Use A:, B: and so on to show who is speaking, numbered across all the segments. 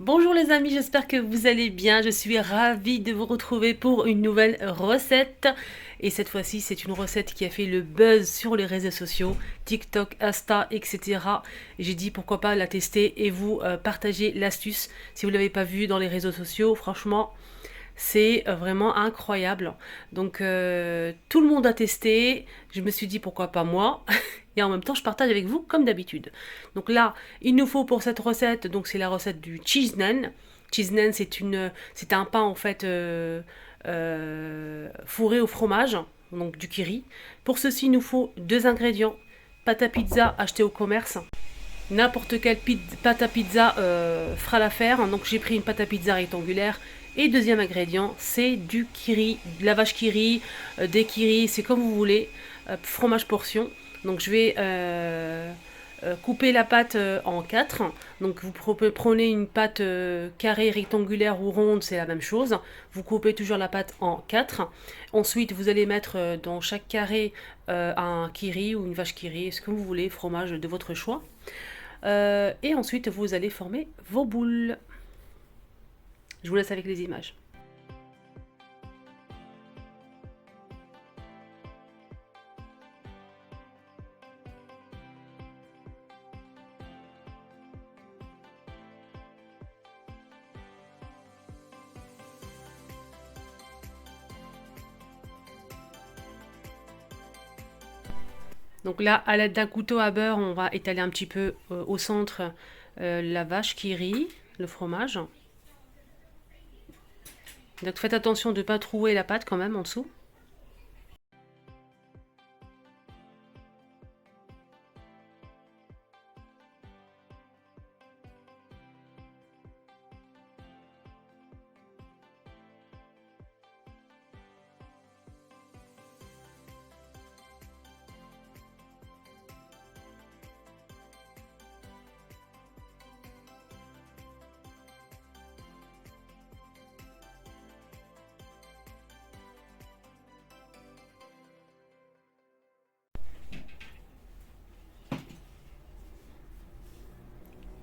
A: Bonjour les amis, j'espère que vous allez bien. Je suis ravie de vous retrouver pour une nouvelle recette. Et cette fois-ci, c'est une recette qui a fait le buzz sur les réseaux sociaux, TikTok, Insta, etc. Et j'ai dit pourquoi pas la tester et vous partager l'astuce. Si vous ne l'avez pas vu dans les réseaux sociaux, franchement, c'est vraiment incroyable. Donc tout le monde a testé. Je me suis dit pourquoi pas moi. Et en même temps, je partage avec vous comme d'habitude. Donc là, il nous faut pour cette recette, donc c'est la recette du cheese naan. Cheese naan, c'est un pain en fait fourré au fromage, donc du kiri. Pour ceci, il nous faut deux ingrédients: pâte à pizza achetée au commerce. N'importe quelle pâte à pizza fera l'affaire. Donc j'ai pris une pâte à pizza rectangulaire. Et deuxième ingrédient, c'est du kiri, de la vache kiri, des kiri, c'est comme vous voulez, fromage portion. Donc je vais couper la pâte en quatre. Donc vous prenez une pâte carrée, rectangulaire ou ronde, c'est la même chose. Vous coupez toujours la pâte en quatre. Ensuite, vous allez mettre dans chaque carré un kiri ou une vache kiri, ce que vous voulez, fromage de votre choix. Et ensuite, vous allez former vos boules. Je vous laisse avec les images. Donc là, à l'aide d'un couteau à beurre, on va étaler un petit peu au centre la vache qui rit, le fromage. Donc faites attention de ne pas trouer la pâte quand même en dessous.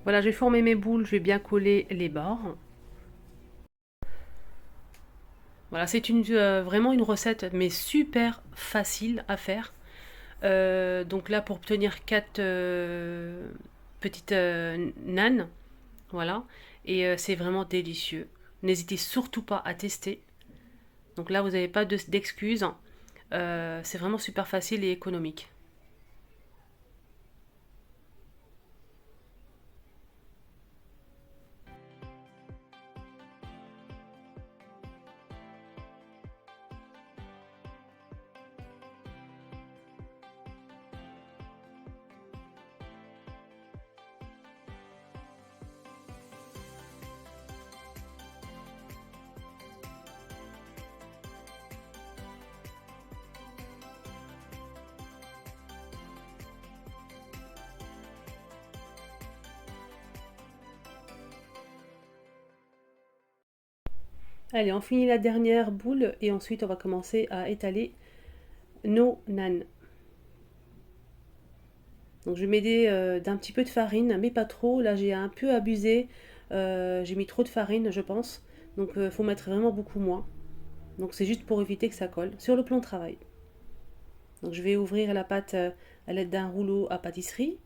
A: Voilà, j'ai formé mes boules, je vais bien coller les bords. Voilà, c'est vraiment une recette, mais super facile à faire. Donc là, pour obtenir 4 petites nanes, voilà, et c'est vraiment délicieux. N'hésitez surtout pas à tester. Donc là, vous n'avez pas d'excuses. C'est vraiment super facile et économique. Allez, on finit la dernière boule et ensuite on va commencer à étaler nos nanes. Donc je vais m'aider d'un petit peu de farine, mais pas trop. Là j'ai un peu abusé. J'ai mis trop de farine, je pense. Donc il faut mettre vraiment beaucoup moins. Donc c'est juste pour éviter que ça colle sur le plan de travail. Donc je vais ouvrir la pâte à l'aide d'un rouleau à pâtisserie.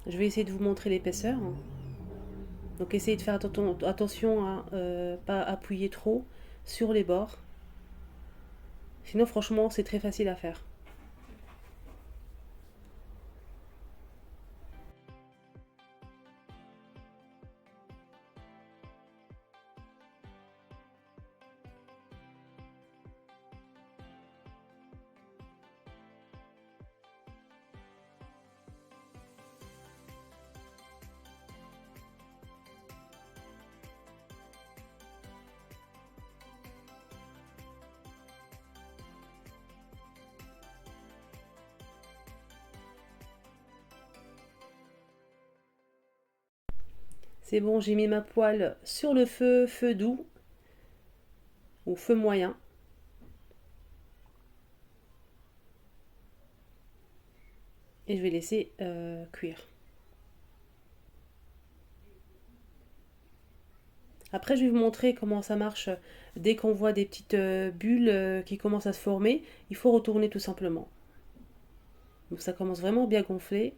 A: Je vais essayer de vous montrer l'épaisseur. Donc essayez de faire attention à ne pas appuyer trop sur les bords. Sinon franchement c'est très facile à faire. C'est bon, j'ai mis ma poêle sur le feu, feu doux ou feu moyen. et je vais laisser cuire. Après, je vais vous montrer comment ça marche dès qu'on voit des petites bulles qui commencent à se former. Il faut retourner tout simplement. Donc ça commence vraiment bien gonfler.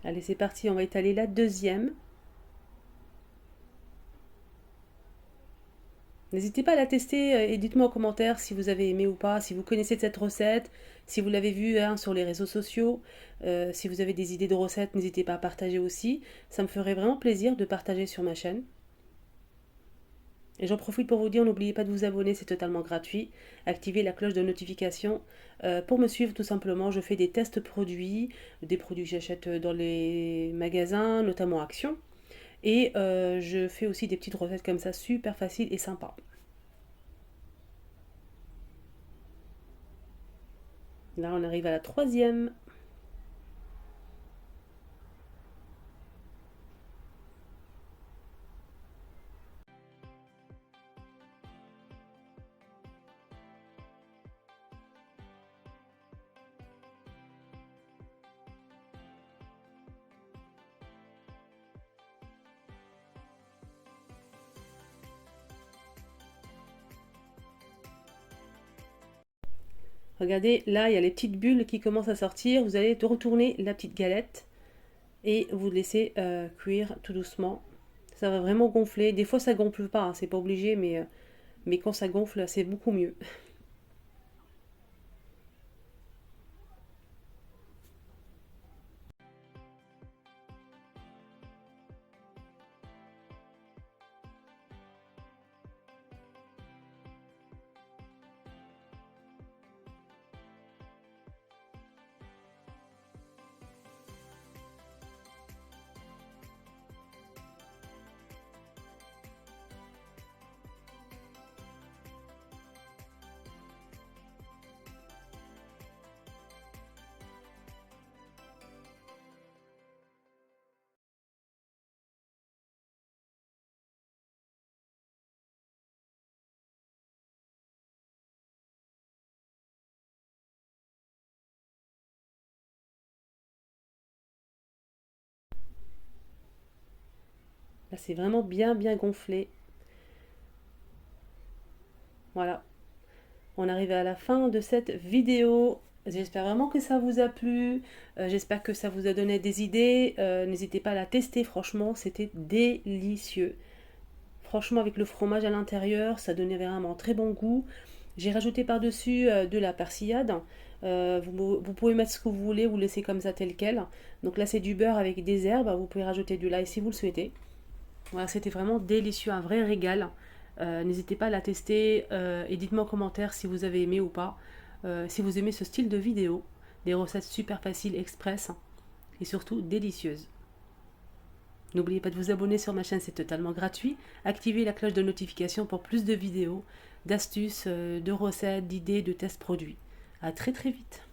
A: Allez, c'est parti, on va étaler la deuxième. N'hésitez pas à la tester et dites-moi en commentaire si vous avez aimé ou pas, si vous connaissez cette recette, si vous l'avez vue sur les réseaux sociaux, si vous avez des idées de recettes, n'hésitez pas à partager aussi. Ça me ferait vraiment plaisir de partager sur ma chaîne. Et j'en profite pour vous dire, n'oubliez pas de vous abonner, c'est totalement gratuit. Activez la cloche de notification pour me suivre tout simplement. Je fais des tests produits, des produits que j'achète dans les magasins, notamment Action. Et je fais aussi des petites recettes comme ça, super faciles et sympas. Là, on arrive à la troisième. Regardez, là, il y a les petites bulles qui commencent à sortir. Vous allez retourner la petite galette et vous laissez cuire tout doucement. Ça va vraiment gonfler. Des fois, ça gonfle pas, hein, c'est pas obligé, mais quand ça gonfle, c'est beaucoup mieux. Là, c'est vraiment bien, bien gonflé. Voilà. On arrive à la fin de cette vidéo. J'espère vraiment que ça vous a plu. J'espère que ça vous a donné des idées. N'hésitez pas à la tester, franchement, c'était délicieux. Franchement, avec le fromage à l'intérieur, ça donnait vraiment très bon goût. J'ai rajouté par-dessus de la persillade. Vous pouvez mettre ce que vous voulez, vous laissez comme ça tel quel. Donc là, c'est du beurre avec des herbes. Vous pouvez rajouter du l'ail si vous le souhaitez. Voilà, c'était vraiment délicieux, un vrai régal. N'hésitez pas à la tester et dites-moi en commentaire si vous avez aimé ou pas. Si vous aimez ce style de vidéo, des recettes super faciles, express et surtout délicieuses. N'oubliez pas de vous abonner sur ma chaîne, c'est totalement gratuit. Activez la cloche de notification pour plus de vidéos, d'astuces, de recettes, d'idées, de tests produits. A très très vite.